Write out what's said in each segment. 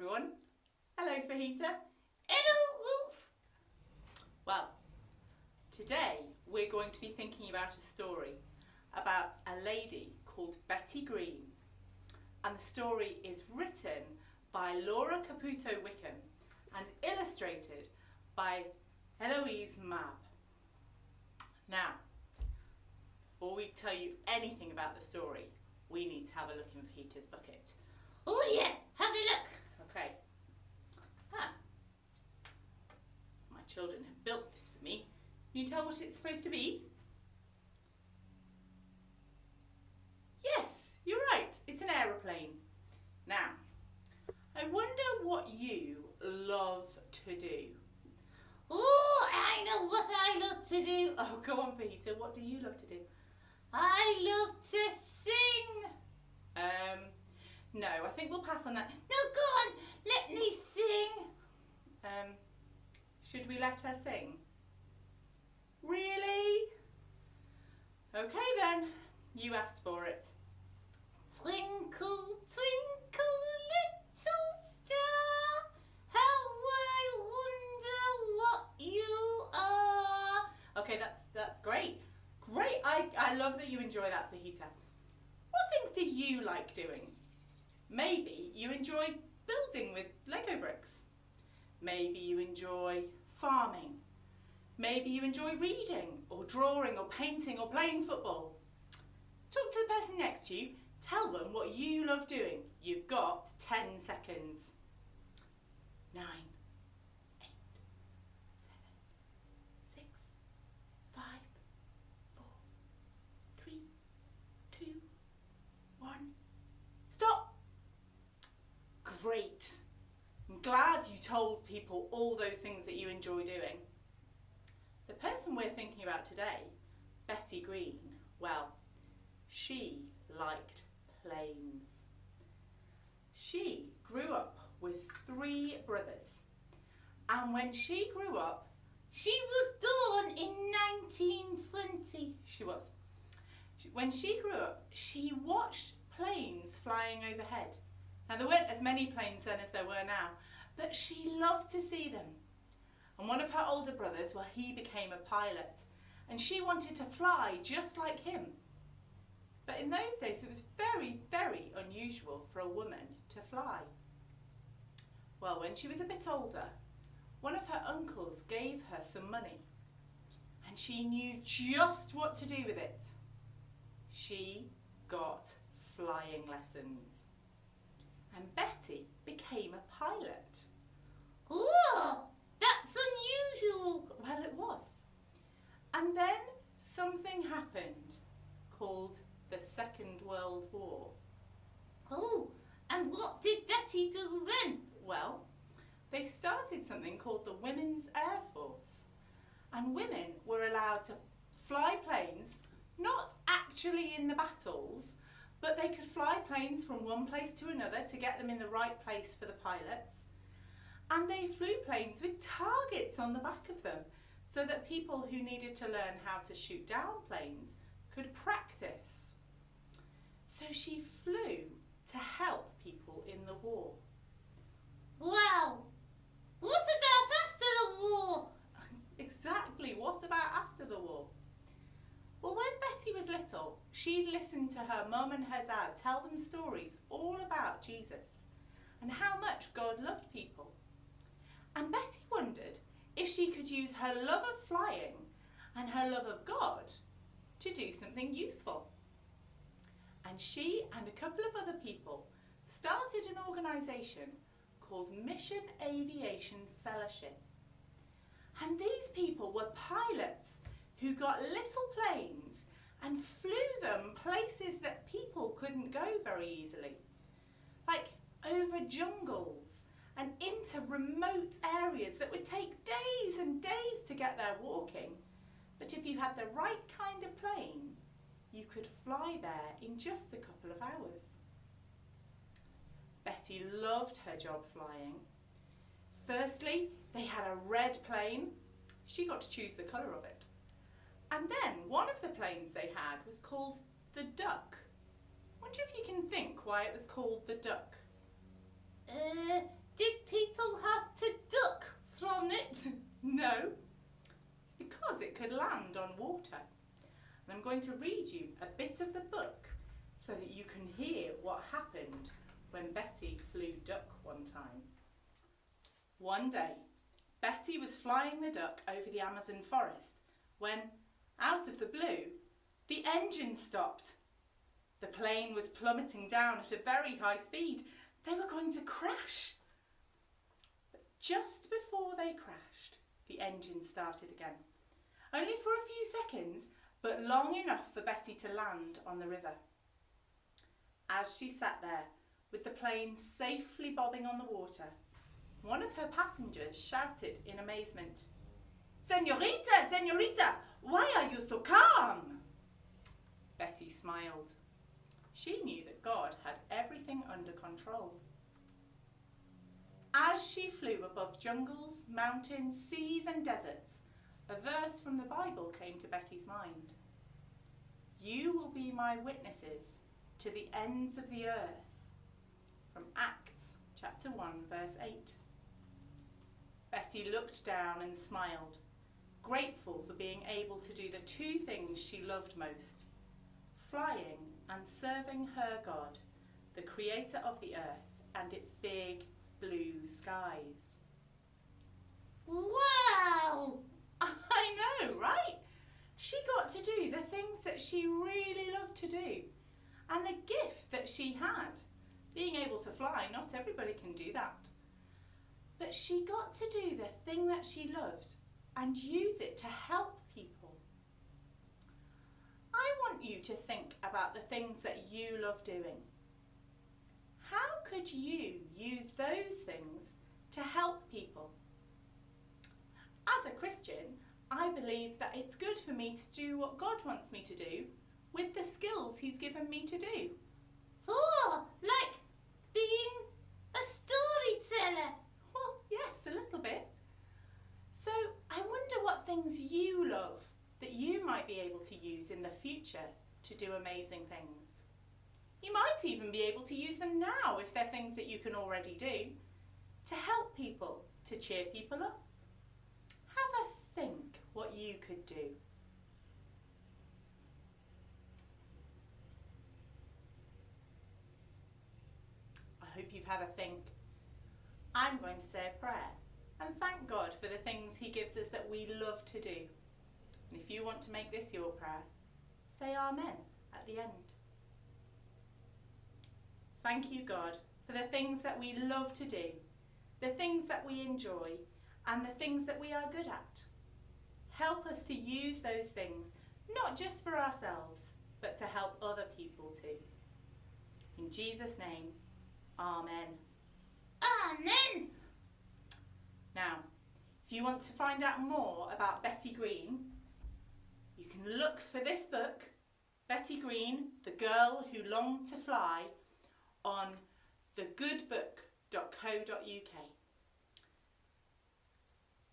everyone. Hello Fajita. Hello, Ruth. Well, today we're going to be thinking about a story about a lady called Betty Greene, and the story is written by Laura Caputo Wickham and illustrated by Eloise Mabb. Now, before we tell you anything about the story, we need to have a look in Fajita's bucket. Oh yeah, have a look. Okay. My children have built this for me. Can you tell what it's supposed to be? Yes, you're right. It's an aeroplane. Now, I wonder what you love to do. Oh, I know what I love to do. Oh, go on, Peter. What do you love to do? I love to sing. No, I think we'll pass on that. No, go on, let me sing. Should we let her sing? Really? Okay then, you asked for it. Twinkle, twinkle, little star, how I wonder what you are. Okay, that's great. Great, I love that you enjoy that, Fajita. What things do you like doing? Maybe you enjoy building with Lego bricks. Maybe you enjoy farming. Maybe you enjoy reading or drawing or painting or playing football. Talk to the person next to you. Tell them what you love doing. You've got 10 seconds. 9, 8, 7, 6, 5, 4, 3, 2, 1. Stop. Great. I'm glad you told people all those things that you enjoy doing. The person we're thinking about today, Betty Greene, well, she liked planes. She grew up with 3 brothers, and when she grew up, She was born in 1920. she was. When she grew up, she watched planes flying overhead. Now, there weren't as many planes then as there were now, but she loved to see them. And one of her older brothers, well, he became a pilot, and she wanted to fly just like him. But in those days, it was very, very unusual for a woman to fly. Well, when she was a bit older, one of her uncles gave her some money, and she knew just what to do with it. She got flying lessons. And Betty became a pilot. Oh, that's unusual. Well, it was. And then something happened called the Second World War. Oh, and what did Betty do then? Well, they started something called the Women's Air Force. And women were allowed to fly planes, not actually in the battles, but they could fly planes from one place to another to get them in the right place for the pilots. And they flew planes with targets on the back of them so that people who needed to learn how to shoot down planes could practice. So she flew to help people in the war. Wow, what about after the war? Exactly, what about after the war? Well, when Betty was little, she'd listen to her mum and her dad tell them stories all about Jesus and how much God loved people. And Betty wondered if she could use her love of flying and her love of God to do something useful. And she and a couple of other people started an organisation called Mission Aviation Fellowship. And these people were pilots who got little planes and flew them places that people couldn't go very easily, like over jungles and into remote areas that would take days and days to get there walking. But if you had the right kind of plane, you could fly there in just a couple of hours. Betty loved her job flying. Firstly, they had a red plane. She got to choose the colour of it. And then one of the planes they had was called the Duck. Wonder if you can think why it was called the Duck. I'm going to read you a bit of the book so that you can hear what happened when Betty flew duck one time. One day, Betty was flying the duck over the Amazon forest when, out of the blue, the engine stopped. The plane was plummeting down at a very high speed. They were going to crash. But just before they crashed, the engine started again. Only for a few seconds, but long enough for Betty to land on the river. As she sat there, with the plane safely bobbing on the water, one of her passengers shouted in amazement, "Señorita, señorita, why are you so calm?" Betty smiled. She knew that God had everything under control. As she flew above jungles, mountains, seas and deserts, a verse from the Bible came to Betty's mind. "You will be my witnesses to the ends of the earth," from Acts chapter 1 verse 8. Betty looked down and smiled, grateful for being able to do the two things she loved most, flying and serving her God, the creator of the earth and its big blue skies. Wow! I know, right? She got to do the things that she really loved to do, and the gift that she had. Being able to fly, not everybody can do that. But she got to do the thing that she loved and use it to help people. I want you to think about the things that you love doing. How could you use those things to help people? As a Christian, I believe that it's good for me to do what God wants me to do with the skills He's given me to do. Oh, like being a storyteller. Well, yes, a little bit. So I wonder what things you love that you might be able to use in the future to do amazing things. You might even be able to use them now if they're things that you can already do to help people, to cheer people up. Have a think what you could do. I hope you've had a think. I'm going to say a prayer and thank God for the things He gives us that we love to do. And if you want to make this your prayer, say Amen at the end. Thank you, God, for the things that we love to do, the things that we enjoy, and the things that we are good at. Help us to use those things, not just for ourselves, but to help other people too. In Jesus' name, Amen. Amen. Now, if you want to find out more about Betty Greene, you can look for this book, Betty Greene, The Girl Who Longed to Fly, on thegoodbook.co.uk.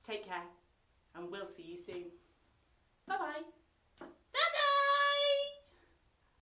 Take care, and we'll see you soon. Bye-bye.